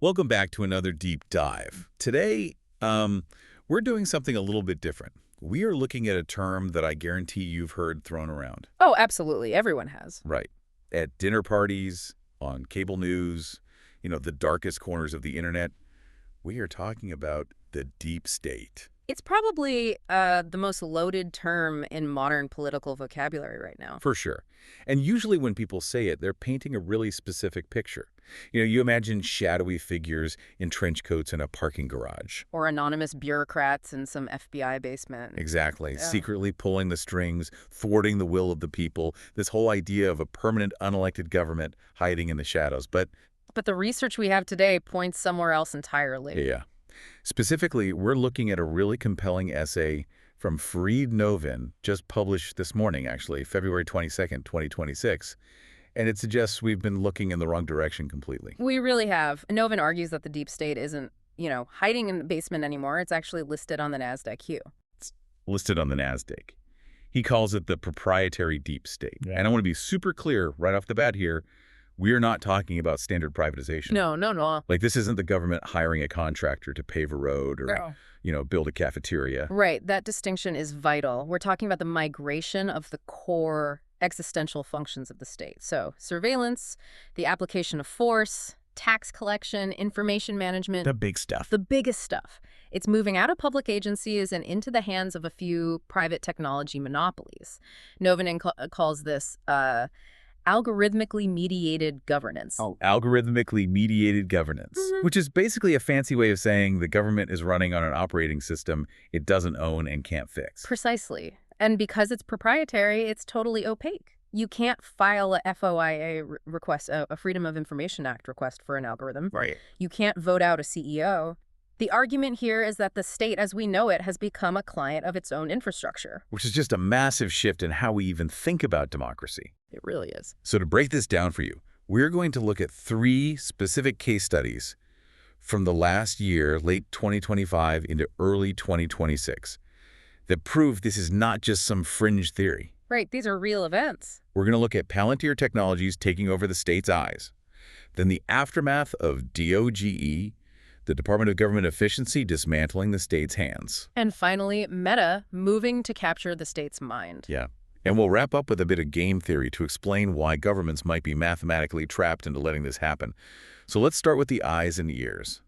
Welcome back to another deep dive. Today, we're doing something a little bit different. We are looking at a term that I guarantee you've heard thrown around. Oh, absolutely. Everyone has. Right. At dinner parties, on cable news, the darkest corners of the internet. We are talking about the deep state. It's probably the most loaded term in modern political vocabulary right now. For sure. And usually when people say it, they're painting a really specific picture. You imagine shadowy figures in trench coats in a parking garage. Or anonymous bureaucrats in some FBI basement. Exactly. Yeah. Secretly pulling the strings, thwarting the will of the people. This whole idea of a permanent unelected government hiding in the shadows. But the research we have today points somewhere else entirely. yeah. Specifically, we're looking at a really compelling essay from Fareed Novin, just published this morning, actually, February 22nd, 2026. And it suggests we've been looking in the wrong direction completely. We really have. Novin argues that the deep state isn't, hiding in the basement anymore. It's actually listed on the NASDAQ. It's listed on the NASDAQ. He calls it the proprietary deep state. Yeah. And I want to be super clear right off the bat here. We are not talking about standard privatization. No. Like, this isn't the government hiring a contractor to pave a road or, build a cafeteria. Right. That distinction is vital. We're talking about the migration of the core existential functions of the state. So surveillance, the application of force, tax collection, information management. The big stuff. The biggest stuff. It's moving out of public agencies and into the hands of a few private technology monopolies. Novin calls this algorithmically mediated governance. Oh, algorithmically mediated governance, which is basically a fancy way of saying the government is running on an operating system it doesn't own and can't fix. Precisely. And because it's proprietary, it's totally opaque. You can't file a FOIA request, a Freedom of Information Act request for an algorithm. Right. You can't vote out a CEO. The argument here is that the state as we know it has become a client of its own infrastructure. Which is just a massive shift in how we even think about democracy. It really is. So to break this down for you, we're going to look at 3 specific case studies from the last year, late 2025 into early 2026, that prove this is not just some fringe theory. Right, these are real events. We're going to look at Palantir Technologies taking over the state's eyes, then the aftermath of DOGE, the Department of Government Efficiency dismantling the state's hands. And finally, Meta moving to capture the state's mind. Yeah. And we'll wrap up with a bit of game theory to explain why governments might be mathematically trapped into letting this happen. So let's start with the eyes and ears.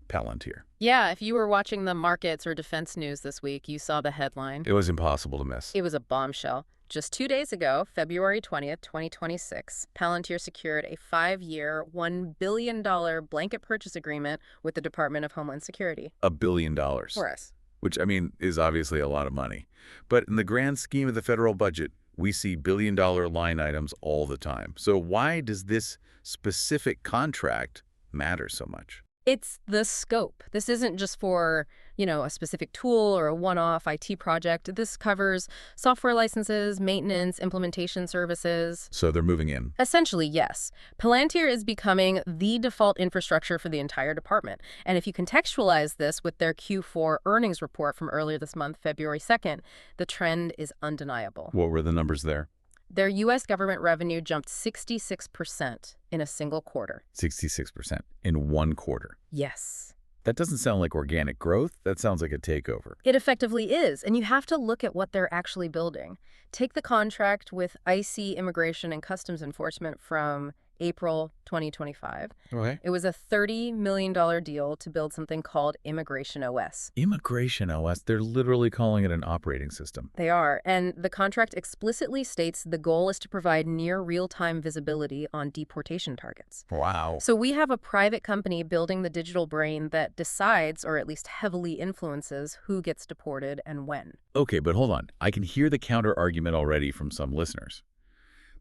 Palantir. Yeah, if you were watching the markets or defense news this week, you saw the headline. It was impossible to miss. It was a bombshell. Just 2 days ago, February 20th, 2026, Palantir secured a 5-year, $1 billion blanket purchase agreement with the Department of Homeland Security. $1 billion. For us. Which, is obviously a lot of money. But in the grand scheme of the federal budget, we see billion-dollar line items all the time. So why does this specific contract matter so much? It's the scope. This isn't just for, a specific tool or a one-off IT project. This covers software licenses, maintenance, implementation services. So they're moving in. Essentially, yes. Palantir is becoming the default infrastructure for the entire department. And if you contextualize this with their Q4 earnings report from earlier this month, February 2nd, the trend is undeniable. What were the numbers there? Their U.S. government revenue jumped 66% in a single quarter. 66% in one quarter. Yes. That doesn't sound like organic growth. That sounds like a takeover. It effectively is, and you have to look at what they're actually building. Take the contract with IC Immigration and Customs Enforcement from April 2025. Okay. It was a $30 million deal to build something called Immigration OS. Immigration OS, they're literally calling it an operating system. They are, and the contract explicitly states the goal is to provide near real-time visibility on deportation targets. Wow. So we have a private company building the digital brain that decides, or at least heavily influences, who gets deported and when. Okay, but hold on. I can hear the counter-argument already from some listeners.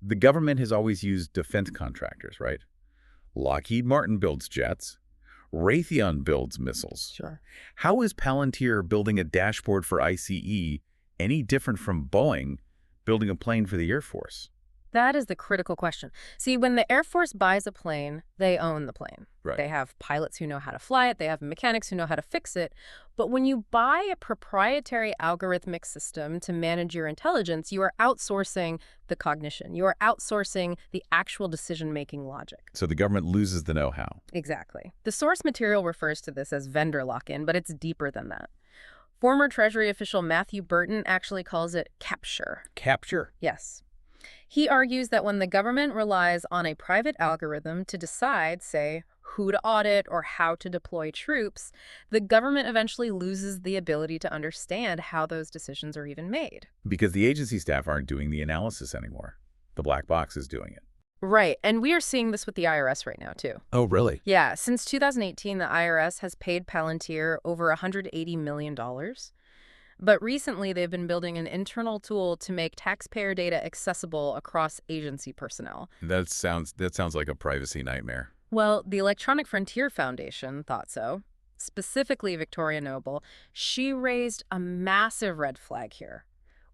The government has always used defense contractors, right? Lockheed Martin builds jets. Raytheon builds missiles. Sure. How is Palantir building a dashboard for ICE any different from Boeing building a plane for the Air Force? That is the critical question. See, when the Air Force buys a plane, they own the plane. Right. They have pilots who know how to fly it, they have mechanics who know how to fix it. But when you buy a proprietary algorithmic system to manage your intelligence, you are outsourcing the cognition. You are outsourcing the actual decision-making logic. So the government loses the know-how. Exactly. The source material refers to this as vendor lock-in, but it's deeper than that. Former Treasury official Matthew Burton actually calls it capture. Capture? Yes. He argues that when the government relies on a private algorithm to decide, say, who to audit or how to deploy troops, the government eventually loses the ability to understand how those decisions are even made. Because the agency staff aren't doing the analysis anymore. The black box is doing it. Right, and we are seeing this with the IRS right now, too. Oh, really? Yeah, since 2018, the IRS has paid Palantir over $180 million. But recently, they've been building an internal tool to make taxpayer data accessible across agency personnel. That sounds like a privacy nightmare. Well, the Electronic Frontier Foundation thought so. Specifically, Victoria Noble, she raised a massive red flag here.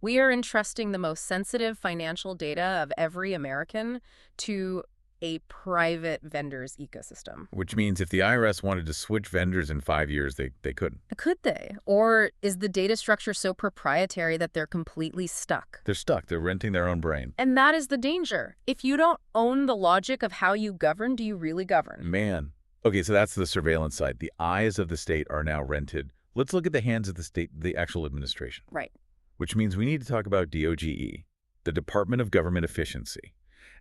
We are entrusting the most sensitive financial data of every American to a private vendor's ecosystem. Which means if the IRS wanted to switch vendors in 5 years, they couldn't. Could they? Or is the data structure so proprietary that they're completely stuck? They're stuck. They're renting their own brain. And that is the danger. If you don't own the logic of how you govern, do you really govern? Man. Okay, so that's the surveillance side. The eyes of the state are now rented. Let's look at the hands of the state, the actual administration. Right. Which means we need to talk about DOGE, the Department of Government Efficiency.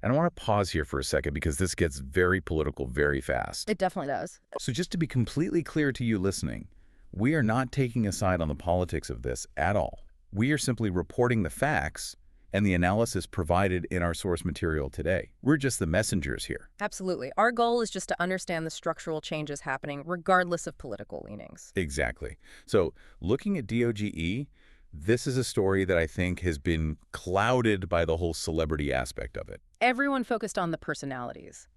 And I want to pause here for a second because this gets very political very fast. It definitely does. So just to be completely clear to you listening, we are not taking a side on the politics of this at all. We are simply reporting the facts and the analysis provided in our source material today. We're just the messengers here. Absolutely. Our goal is just to understand the structural changes happening regardless of political leanings. Exactly. So looking at DOGE, this is a story that I think has been clouded by the whole celebrity aspect of it. Everyone focused on the personalities,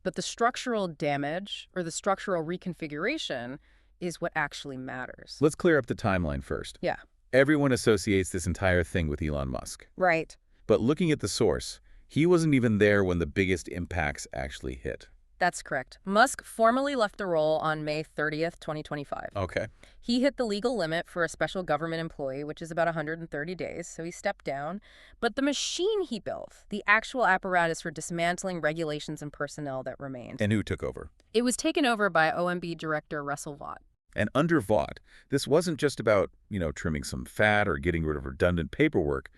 but the structural damage or the structural reconfiguration is what actually matters. Let's clear up the timeline first. Yeah. Everyone associates this entire thing with Elon Musk. Right. But looking at the source, he wasn't even there when the biggest impacts actually hit. That's correct. Musk formally left the role on May 30th, 2025. Okay. He hit the legal limit for a special government employee, which is about 130 days, so he stepped down. But the machine he built, the actual apparatus for dismantling regulations and personnel that remained. And who took over? It was taken over by OMB Director Russell Vought. And under Vought, this wasn't just about, trimming some fat or getting rid of redundant paperwork.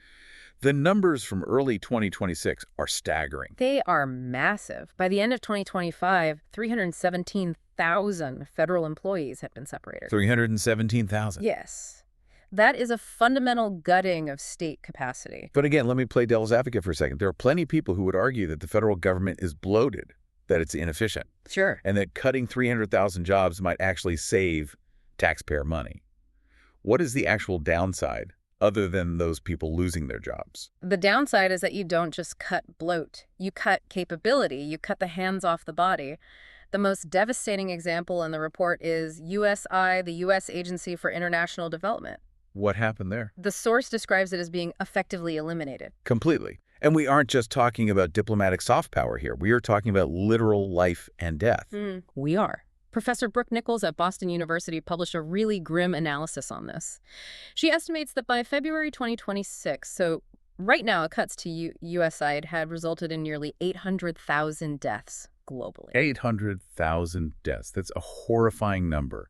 The numbers from early 2026 are staggering. They are massive. By the end of 2025, 317,000 federal employees had been separated. 317,000. Yes. That is a fundamental gutting of state capacity. But again, let me play devil's advocate for a second. There are plenty of people who would argue that the federal government is bloated, that it's inefficient, Sure. and that cutting 300,000 jobs might actually save taxpayer money. What is the actual downside other than those people losing their jobs? The downside is that you don't just cut bloat. You cut capability. You cut the hands off the body. The most devastating example in the report is USI, the U.S. Agency for International Development. What happened there? The source describes it as being effectively eliminated. Completely. And we aren't just talking about diplomatic soft power here. We are talking about literal life and death. We are. Professor Brooke Nichols at Boston University published a really grim analysis on this. She estimates that by February 2026, so right now it cuts to USAID, had resulted in nearly 800,000 deaths globally. 800,000 deaths. That's a horrifying number.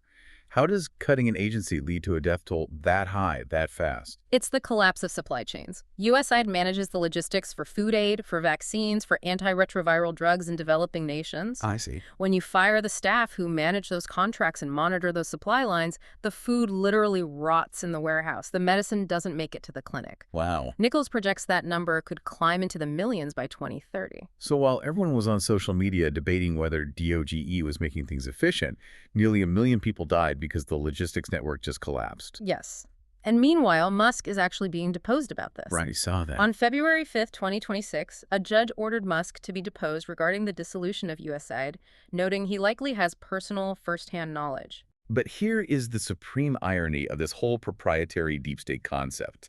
How does cutting an agency lead to a death toll that high, that fast? It's the collapse of supply chains. USAID manages the logistics for food aid, for vaccines, for antiretroviral drugs in developing nations. I see. When you fire the staff who manage those contracts and monitor those supply lines, the food literally rots in the warehouse. The medicine doesn't make it to the clinic. Wow. Nichols projects that number could climb into the millions by 2030. So while everyone was on social media debating whether DOGE was making things efficient, nearly 1 million people died because the logistics network just collapsed. Yes. And meanwhile, Musk is actually being deposed about this. Right, I saw that. On February 5th, 2026, a judge ordered Musk to be deposed regarding the dissolution of USAID, noting he likely has personal first-hand knowledge. But here is the supreme irony of this whole proprietary deep state concept.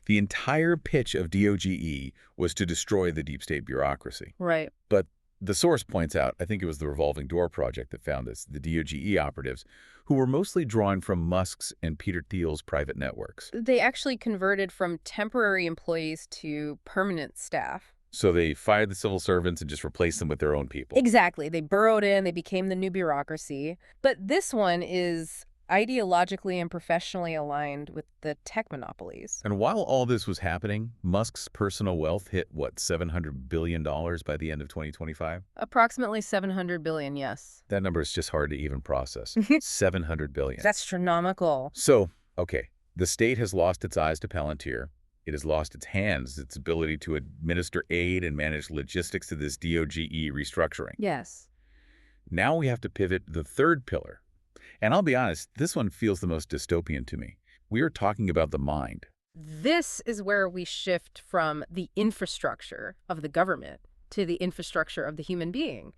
The entire pitch of DOGE was to destroy the deep state bureaucracy. Right. But the source points out, I think it was the Revolving Door Project that found this, the DOGE operatives, who were mostly drawing from Musk's and Peter Thiel's private networks. They actually converted from temporary employees to permanent staff. So they fired the civil servants and just replaced them with their own people. Exactly. They burrowed in, they became the new bureaucracy. But this one is ideologically and professionally aligned with the tech monopolies. And while all this was happening, Musk's personal wealth hit, what, $700 billion by the end of 2025? Approximately 700 billion, yes. That number is just hard to even process. 700 billion. That's astronomical. So, okay, the state has lost its eyes to Palantir. It has lost its hands, its ability to administer aid and manage logistics to this DOGE restructuring. Yes. Now we have to pivot the third pillar. And I'll be honest, this one feels the most dystopian to me. We are talking about the mind. This is where we shift from the infrastructure of the government to the infrastructure of the human being.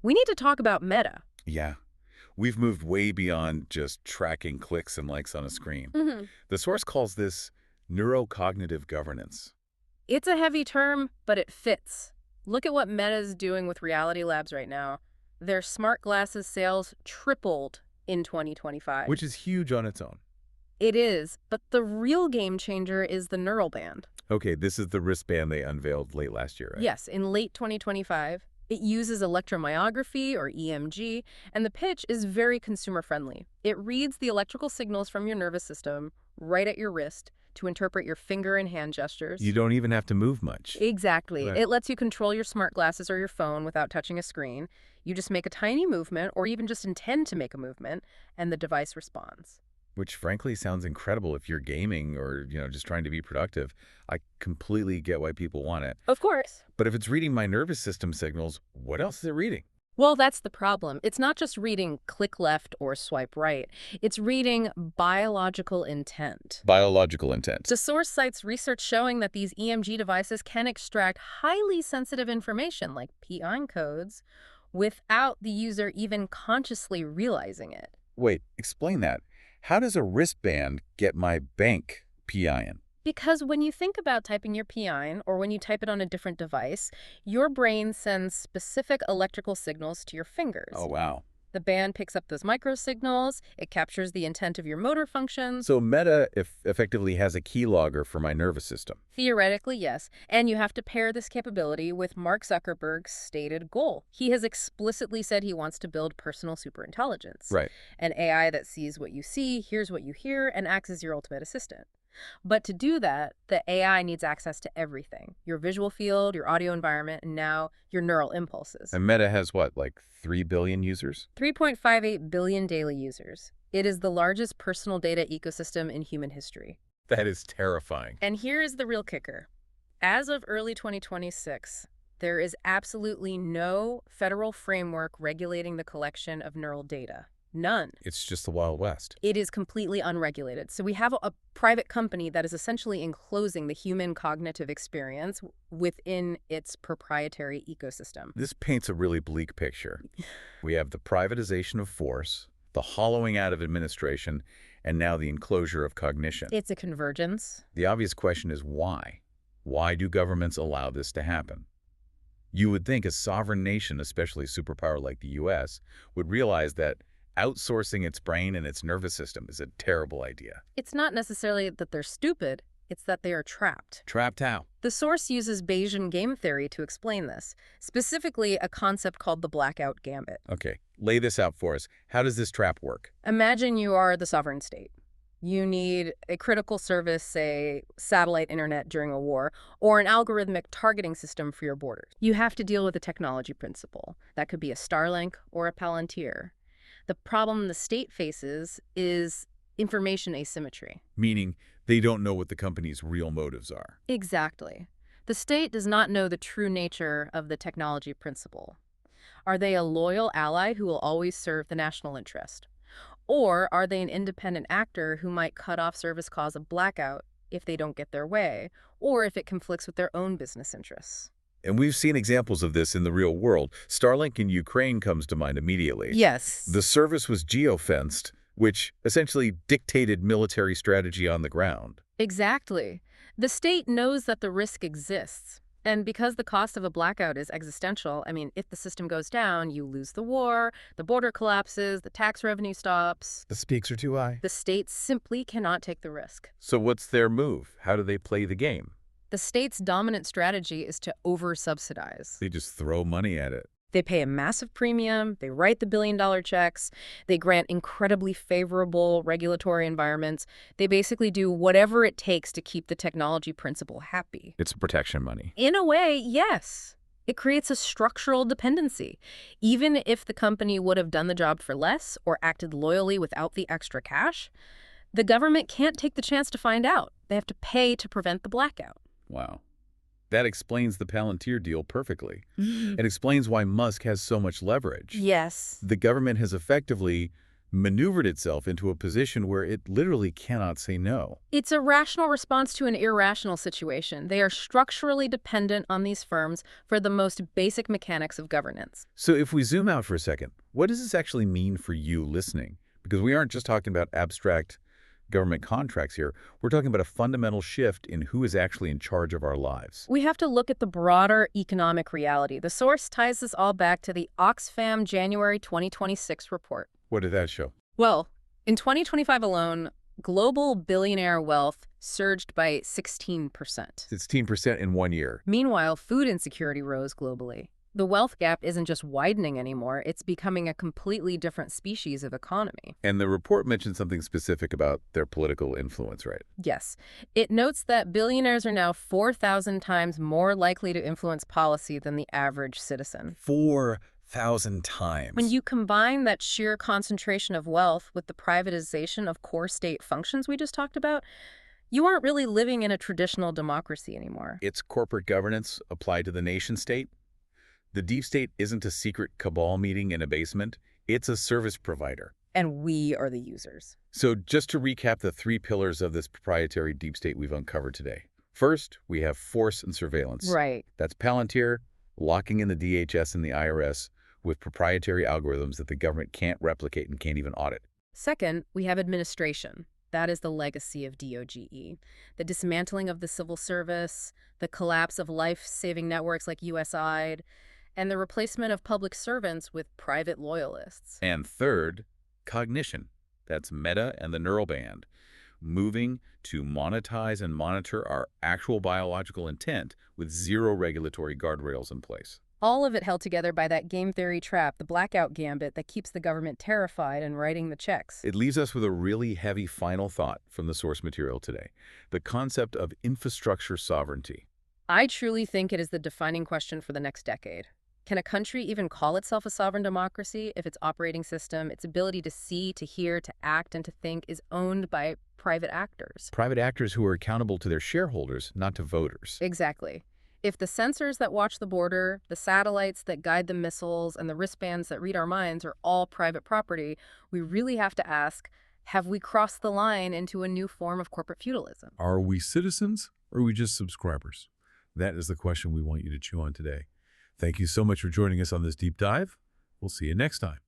We need to talk about Meta. Yeah. We've moved way beyond just tracking clicks and likes on a screen. The source calls this neurocognitive governance. It's a heavy term, but it fits. Look at what Meta's doing with Reality Labs right now. Their smart glasses sales tripled in 2025. Which is huge on its own. It is, but the real game changer is the neural band. Okay, this is the wristband they unveiled late last year, right? Yes, in late 2025. It uses electromyography, or EMG, and the pitch is very consumer-friendly. It reads the electrical signals from your nervous system right at your wrist to interpret your finger and hand gestures. You don't even have to move much. Exactly. Right. It lets you control your smart glasses or your phone without touching a screen. You just make a tiny movement, or even just intend to make a movement, and the device responds. Which frankly sounds incredible if you're gaming or, just trying to be productive. I completely get why people want it. Of course. But if it's reading my nervous system signals, what else is it reading? Well, that's the problem. It's not just reading click left or swipe right. It's reading biological intent. Biological intent. The source cites research showing that these EMG devices can extract highly sensitive information like PIN codes without the user even consciously realizing it. Wait, explain that. How does a wristband get my bank PIN? Because when you think about typing your PIN, or when you type it on a different device, your brain sends specific electrical signals to your fingers. Oh, wow. The band picks up those microsignals, it captures the intent of your motor functions. So Meta effectively has a keylogger for my nervous system. Theoretically, yes. And you have to pair this capability with Mark Zuckerberg's stated goal. He has explicitly said he wants to build personal superintelligence. Right. An AI that sees what you see, hears what you hear, and acts as your ultimate assistant. But to do that, the AI needs access to everything. Your visual field, your audio environment, and now your neural impulses. And Meta has what, like 3 billion users? 3.58 billion daily users. It is the largest personal data ecosystem in human history. That is terrifying. And here is the real kicker. As of early 2026, there is absolutely no federal framework regulating the collection of neural data. None. It's just the Wild West. It is completely unregulated. So we have a private company that is essentially enclosing the human cognitive experience within its proprietary ecosystem. This paints a really bleak picture. We have the privatization of force, the hollowing out of administration, and now the enclosure of cognition. It's a convergence. The obvious question is why? Why do governments allow this to happen? You would think a sovereign nation, especially a superpower like the U.S., would realize that outsourcing its brain and its nervous system is a terrible idea. It's not necessarily that they're stupid, it's that they are trapped. Trapped how? The source uses Bayesian game theory to explain this, specifically a concept called the blackout gambit. Okay, lay this out for us. How does this trap work? Imagine you are the sovereign state. You need a critical service, say satellite internet during a war, or an algorithmic targeting system for your borders. You have to deal with a technology principle. That could be a Starlink or a Palantir. The problem the state faces is information asymmetry. Meaning they don't know what the company's real motives are. Exactly. The state does not know the true nature of the technology principle. Are they a loyal ally who will always serve the national interest? Or are they an independent actor who might cut off service, cause a blackout if they don't get their way, or if it conflicts with their own business interests? And we've seen examples of this in the real world. Starlink in Ukraine comes to mind immediately. Yes. The service was geofenced, which essentially dictated military strategy on the ground. Exactly. The state knows that the risk exists. And because the cost of a blackout is existential, I mean, if the system goes down, you lose the war, the border collapses, the tax revenue stops. The stakes are too high. The state simply cannot take the risk. So what's their move? How do they play the game? The state's dominant strategy is to over-subsidize. They just throw money at it. They pay a massive premium, they write the billion-dollar checks, they grant incredibly favorable regulatory environments. They basically do whatever it takes to keep the technology principal happy. It's protection money. In a way, yes. It creates a structural dependency. Even if the company would have done the job for less or acted loyally without the extra cash, the government can't take the chance to find out. They have to pay to prevent the blackout. Wow. That explains the Palantir deal perfectly. It explains why Musk has so much leverage. Yes. The government has effectively maneuvered itself into a position where it literally cannot say no. It's a rational response to an irrational situation. They are structurally dependent on these firms for the most basic mechanics of governance. So if we zoom out for a second, what does this actually mean for you listening? Because we aren't just talking about abstract government contracts here. We're talking about a fundamental shift in who is actually in charge of our lives. We have to look at the broader economic reality. The source ties this all back to the Oxfam January 2026 report. What did that show? Well, in 2025 alone, global billionaire wealth surged by 16%. 16% in 1 year. Meanwhile, food insecurity rose globally. The wealth gap isn't just widening anymore, it's becoming a completely different species of economy. And the report mentioned something specific about their political influence, right? Yes. It notes that billionaires are now 4,000 times more likely to influence policy than the average citizen. 4,000 times. When you combine that sheer concentration of wealth with the privatization of core state functions we just talked about, you aren't really living in a traditional democracy anymore. It's corporate governance applied to the nation state. The deep state isn't a secret cabal meeting in a basement. It's a service provider. And we are the users. So just to recap the 3 pillars of this proprietary deep state we've uncovered today. First, we have force and surveillance. Right. That's Palantir locking in the DHS and the IRS with proprietary algorithms that the government can't replicate and can't even audit. Second, we have administration. That is the legacy of DOGE. The dismantling of the civil service, the collapse of life-saving networks like USAID, and the replacement of public servants with private loyalists. And third, cognition. That's Meta and the neural band, moving to monetize and monitor our actual biological intent with zero regulatory guardrails in place. All of it held together by that game theory trap, the blackout gambit that keeps the government terrified and writing the checks. It leaves us with a really heavy final thought from the source material today, the concept of infrastructure sovereignty. I truly think it is the defining question for the next decade. Can a country even call itself a sovereign democracy if its operating system, its ability to see, to hear, to act, and to think is owned by private actors? Private actors who are accountable to their shareholders, not to voters. Exactly. If the sensors that watch the border, the satellites that guide the missiles, and the wristbands that read our minds are all private property, we really have to ask, have we crossed the line into a new form of corporate feudalism? Are we citizens or are we just subscribers? That is the question we want you to chew on today. Thank you so much for joining us on this deep dive. We'll see you next time.